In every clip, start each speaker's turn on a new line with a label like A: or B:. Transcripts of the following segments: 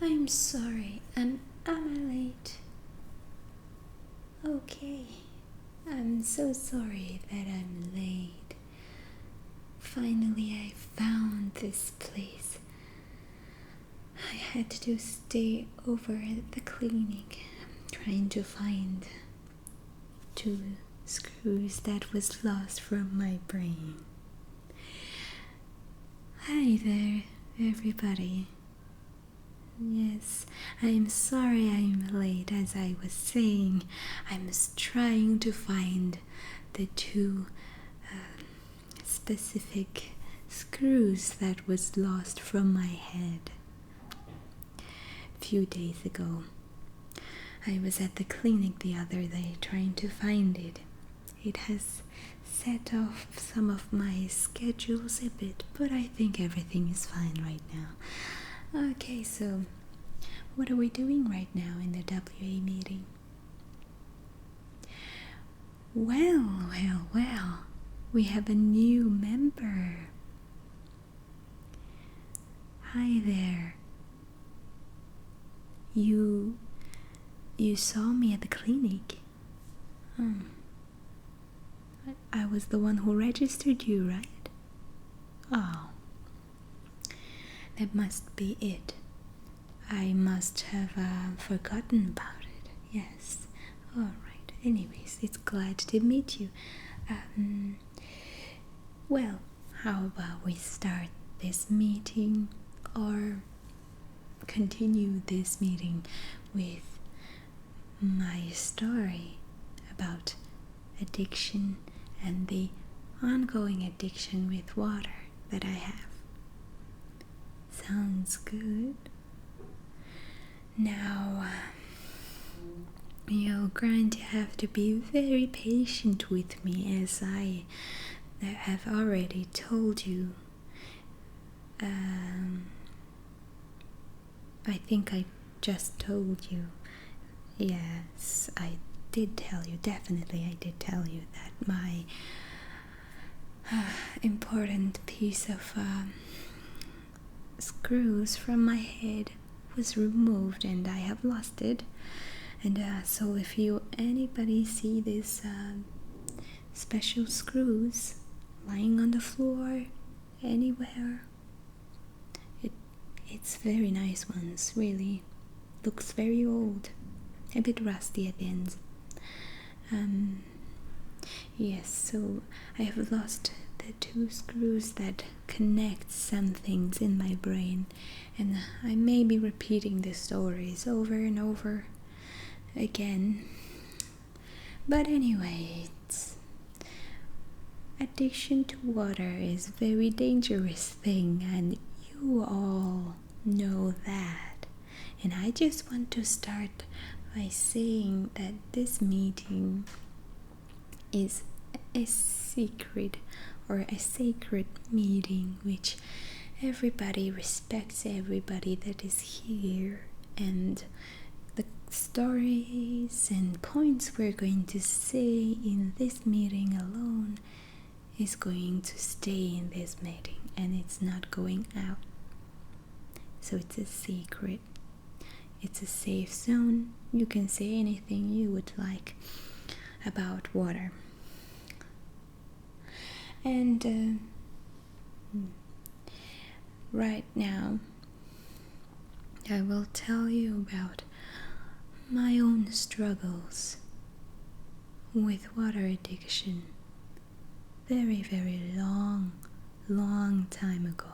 A: I'm sorry, and am I late? Okay, I'm so sorry that I'm late. Finally, I found this place. I had to stay over at the clinic, trying to find 2 screws that was lost from my brain. Hi there, everybody. Yes, I'm sorry I'm late. As I was saying, I'm trying to find the 2 specific screws that was lost from my head. A few days ago, I was at the clinic the other day trying to find it. It has set off some of my schedules a bit, but I think everything is fine right now. Okay, so what are we doing right now in the WA meeting? Well, we have a new member. Hi there. You saw me at the clinic. I was the one who registered you, right? Oh, that must be it. I must have forgotten about it. Yes. Alright. Anyways, it's glad to meet you. Well, how about we start this meeting or continue this meeting with my story about addiction and the ongoing addiction with water that I have. Sounds good. Now, you're going to have to be very patient with me, as I have already told you. I think I just told you. Yes, I did tell you. Definitely I did tell you that my important piece of screws from my head was removed and I have lost it. And so if anybody see these special screws lying on the floor anywhere, it's very nice ones, really. Looks very old, a bit rusty at the ends. Yes, so I have lost the 2 screws that connect some things in my brain, and I may be repeating the stories over and over again. But anyway, addiction to water is a very dangerous thing, and you all know that. And I just want to start by saying that this meeting is a secret or a sacred meeting, which everybody respects everybody that is here, and the stories and points we're going to say in this meeting alone is going to stay in this meeting, and it's not going out. So it's a secret. It's a safe zone. You can say anything you would like about water. And right now I will tell you about my own struggles with water addiction. Very, very long time ago.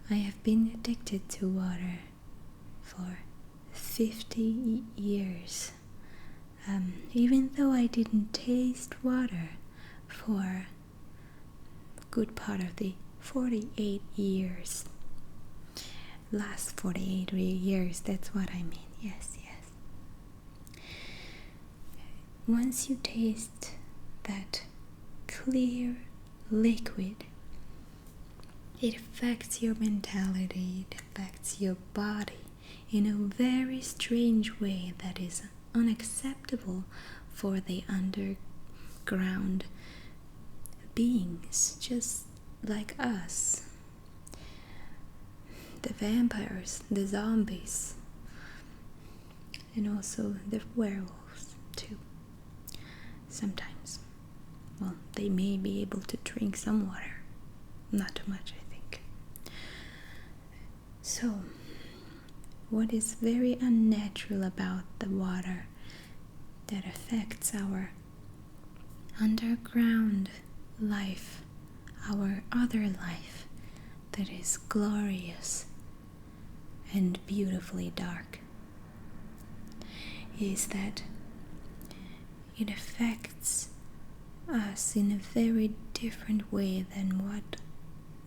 A: I have been addicted to water for 50 years. Even though I didn't taste water for a good part of the 48 years. Last 48 years, that's what I mean. Yes. Once you taste that clear liquid, it affects your mentality, it affects your body in a very strange way that is unacceptable for the underground beings just like us. the vampires, the zombies, and also the werewolves too. Sometimes. Well, they may be able to drink some water. Not too much, I think. So, what is very unnatural about the water that affects our underground life, our other life that is glorious and beautifully dark, is that it affects us in a very different way than what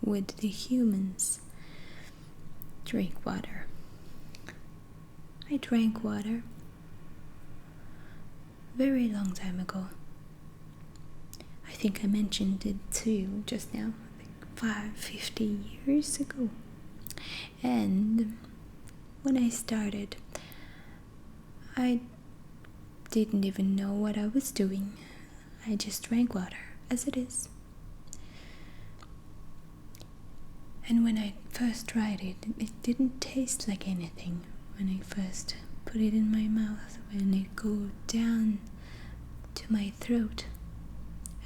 A: would the humans drink water. I drank water very long time ago. I think I mentioned it too just now, like 50 years ago. And when I started, I didn't even know what I was doing. I just drank water as it is. And when I first tried it, it didn't taste like anything. When I first put it in my mouth, when it go down to my throat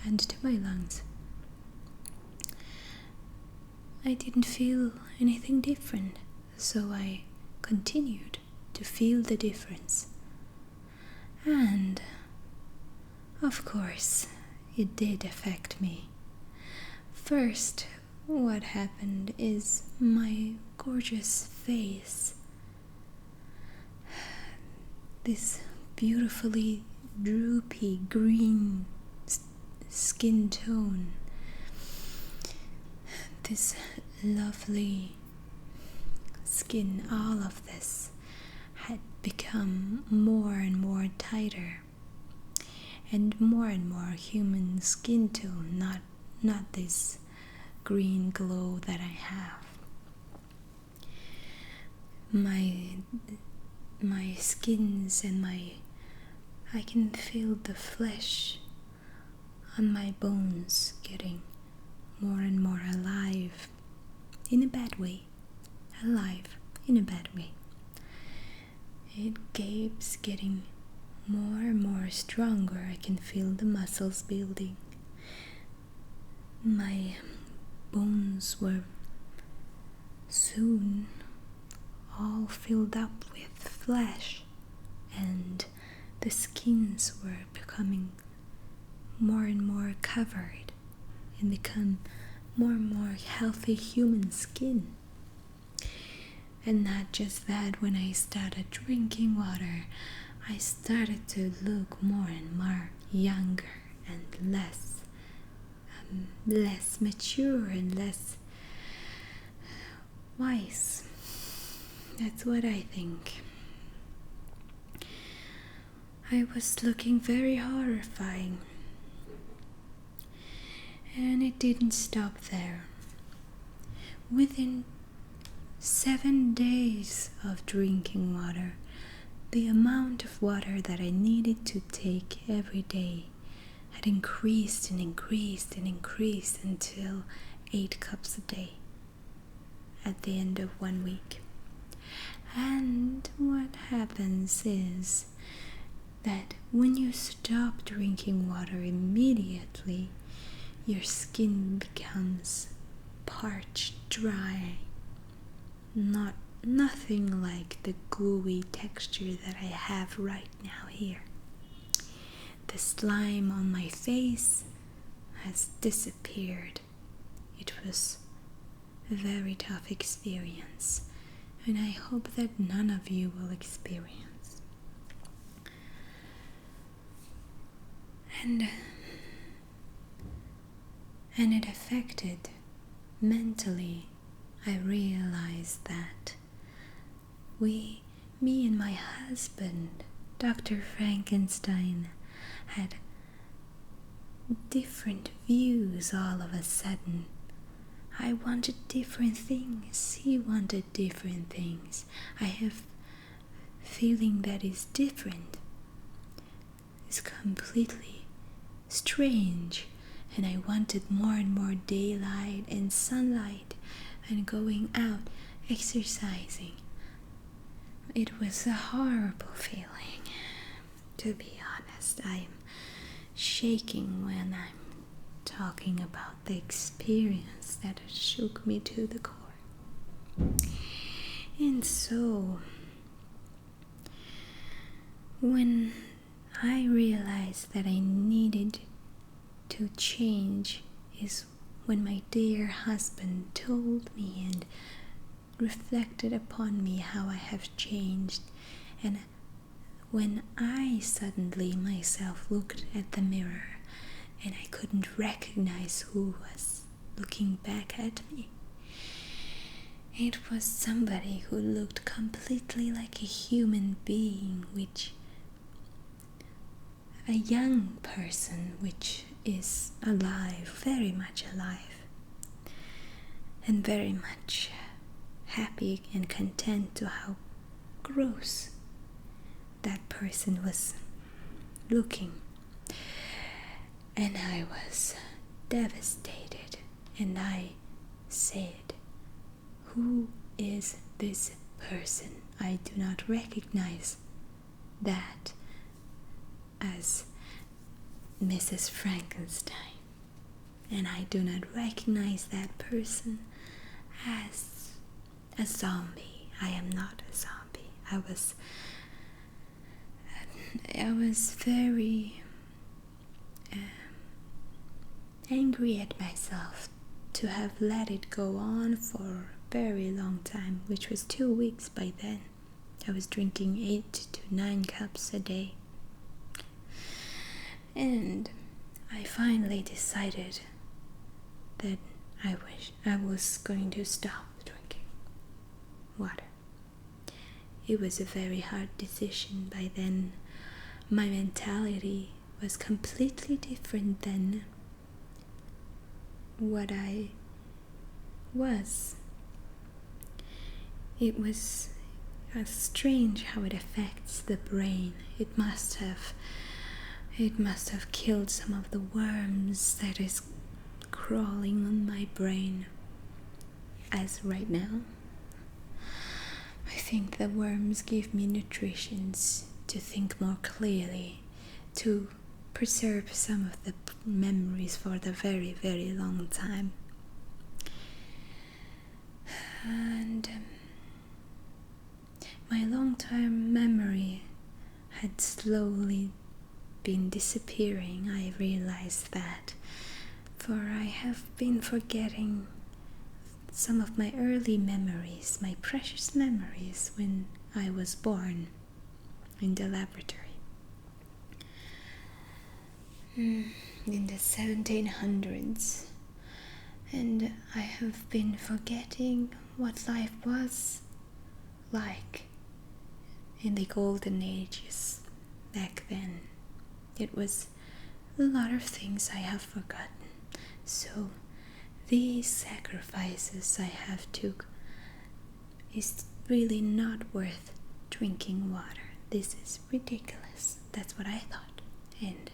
A: and to my lungs, I didn't feel anything different. So I continued to feel the difference. And of course, it did affect me. First, what happened is my gorgeous face, this beautifully droopy green skin tone, this lovely skin, all of this had become more and more tighter and more human skin tone, not this green glow that I have. My skins and I can feel the flesh on my bones getting more and more alive, in a bad way. Alive in a bad way. It keeps getting more and more stronger. I can feel the muscles building. My bones were soon all filled up with flesh, and the skins were becoming more and more covered and become more and more healthy human skin. And not just that, when I started drinking water, I started to look more and more younger and less mature and less wise. That's what I think. I was looking very horrifying. And it didn't stop there. Within 7 days of drinking water, the amount of water that I needed to take every day had increased and increased and increased until 8 cups a day at the end of 1 week. And what happens is that when you stop drinking water immediately, your skin becomes parched, dry, nothing like the gooey texture that I have right now here. The slime on my face has disappeared. It was a very tough experience, and I hope that none of you will experience. And it affected mentally. I realized that me and my husband, Dr. Frankenstein, had different views all of a sudden. I wanted different things. He wanted different things. I have feeling that is different. It's completely strange. And I wanted more and more daylight and sunlight and going out exercising. It was a horrible feeling. To be honest, I'm shaking when I'm talking about the experience that shook me to the core. And so, when I realized that I needed to change is when my dear husband told me and reflected upon me how I have changed, and when I suddenly myself looked at the mirror and I couldn't recognize who was looking back at me. It was somebody who looked completely like a human being, which a young person which is alive, very much alive, and very much happy and content to how gross that person was looking. And I was devastated, and I said, "Who is this person? I do not recognize that as Mrs. Frankenstein, and I do not recognize that person as a zombie. I am not a zombie." I was very angry at myself to have let it go on for a very long time, which was 2 weeks by then. I was drinking 8 to 9 cups a day. And I finally decided that I was going to stop drinking water. It was a very hard decision. By then, my mentality was completely different than what I was. It was strange how it affects the brain. It must have killed some of the worms that is crawling on my brain. As right now, I think the worms give me nutrition to think more clearly, to preserve some of the memories for the very, very long time. And my long-term memory had slowly been disappearing. I realized that, for I have been forgetting some of my early memories, my precious memories when I was born in the laboratory in the 1700s, and I have been forgetting what life was like in the golden ages back then. It was a lot of things I have forgotten. So these sacrifices I have took is really not worth drinking water. This is ridiculous. That's what I thought. And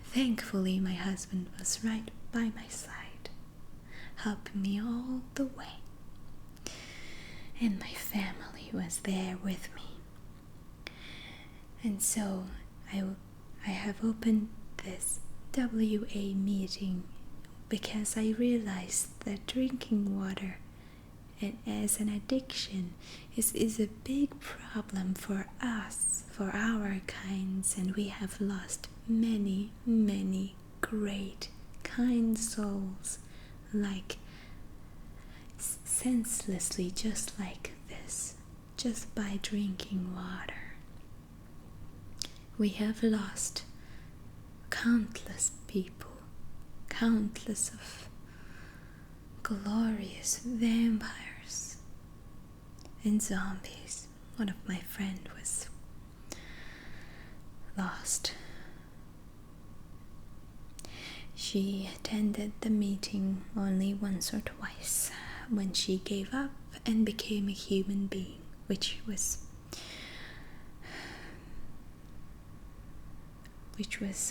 A: thankfully my husband was right by my side, helping me all the way. And my family was there with me. And so I have opened this WA meeting because I realized that drinking water as an addiction is a big problem for us, for our kinds, and we have lost many, many great, kind souls, like senselessly, just like this, just by drinking water. We have lost countless people, countless of glorious vampires and zombies. One of my friends was lost. She attended the meeting only once or twice when she gave up and became a human being, which was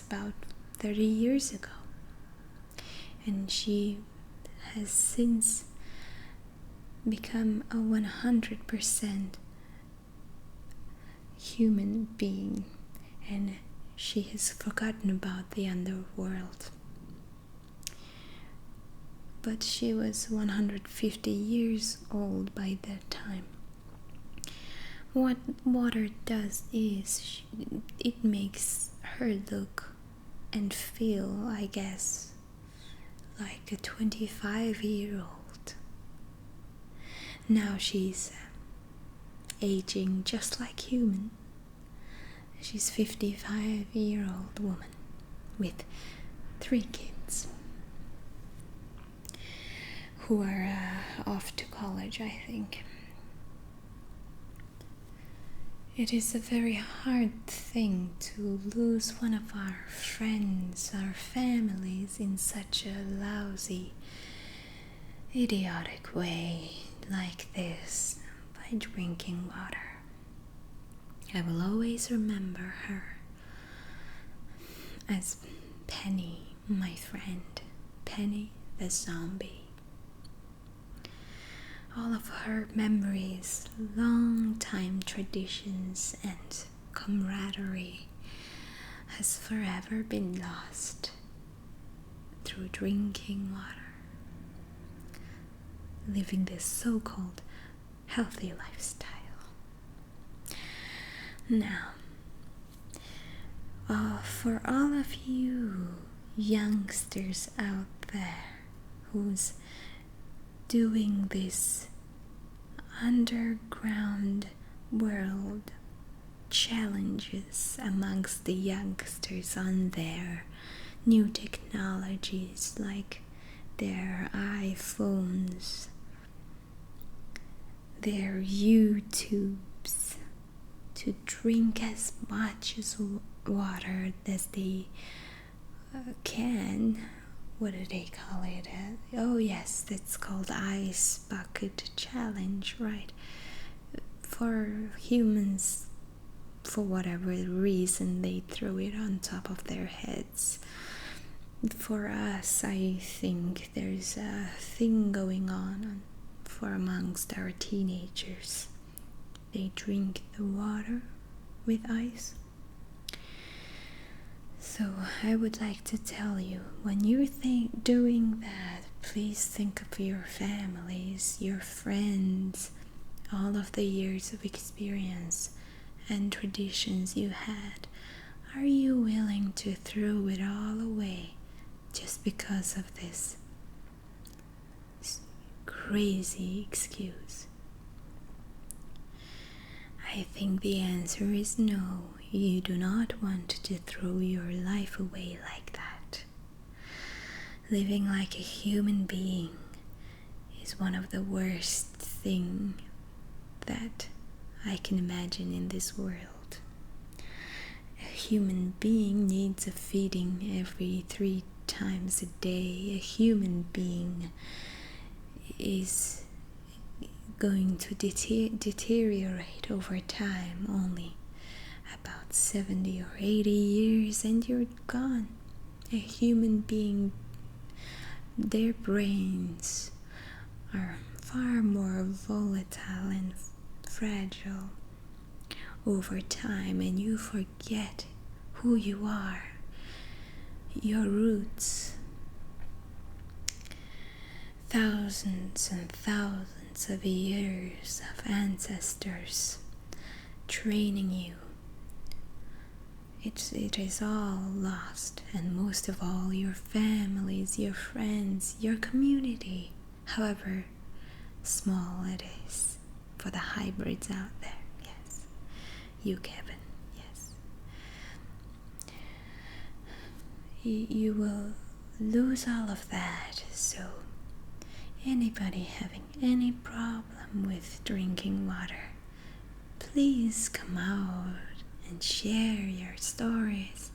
A: about 30 years ago. And she has since become a 100% human being, and she has forgotten about the underworld. But she was 150 years old by that time. What water does is it makes her look and feel, I guess, like a 25-year-old. Now she's aging just like human. She's 55-year-old woman with 3 kids who are off to college, I think. It is a very hard thing to lose one of our friends, our families, in such a lousy, idiotic way like this, by drinking water. I will always remember her as Penny, my friend, Penny the zombie. All of her memories, long-time traditions, and camaraderie has forever been lost through drinking water, living this so-called healthy lifestyle. Now, for all of you youngsters out there who's doing this underground world challenges amongst the youngsters on their new technologies like their iPhones, their YouTubes, to drink as much as water as they can. What do they call it? Oh yes, it's called Ice Bucket Challenge, right? For humans, for whatever reason, they throw it on top of their heads. For us, I think there's a thing going on for amongst our teenagers. They drink the water with ice. So I would like to tell you, when you're doing that, please think of your families, your friends, all of the years of experience and traditions you had. Are you willing to throw it all away just because of this crazy excuse? I think the answer is no. You do not want to throw your life away like that. Living like a human being is one of the worst things that I can imagine in this world. A human being needs a feeding every 3 times a day. A human being is going to deteriorate over time, only about 70 or 80 years and you're gone. A human being, their brains are far more volatile and fragile over time, and you forget who you are, your roots. Thousands and thousands of years of ancestors training you. It is all lost, and most of all your families, your friends, your community, however small it is, for the hybrids out there. Yes, you, Kevin, yes. You will lose all of that. So anybody having any problem with drinking water, please come out and share your stories,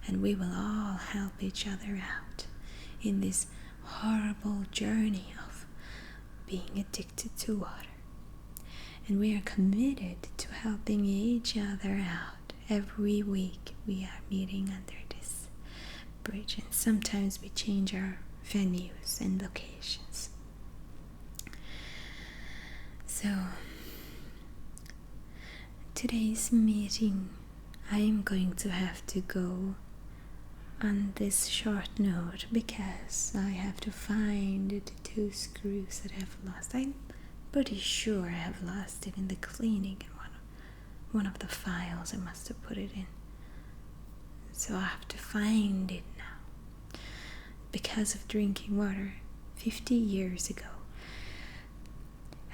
A: and we will all help each other out in this horrible journey of being addicted to water. And we are committed to helping each other out. Every week we are meeting under this bridge, and sometimes we change our venues and locations. So, today's meeting, I am going to have to go on this short note because I have to find the 2 screws that I've lost. I'm pretty sure I have lost it in the clinic in one of the files. I must have put it in. So I have to find it now. Because of drinking water 50 years ago,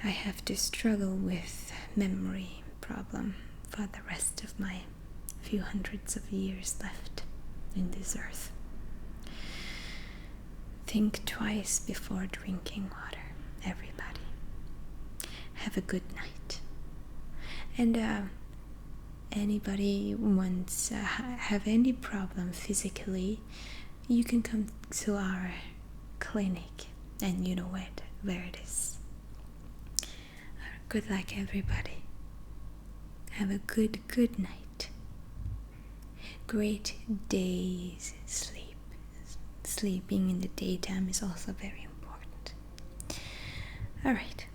A: I have to struggle with memory problem for the rest of my few hundreds of years left in this earth. Think twice before drinking water, everybody. Have a good night. And anybody wants have any problem physically, you can come to our clinic, and you know where it is. Good luck, everybody. Have a good night. Great days sleep. Sleeping in the daytime is also very important. All right.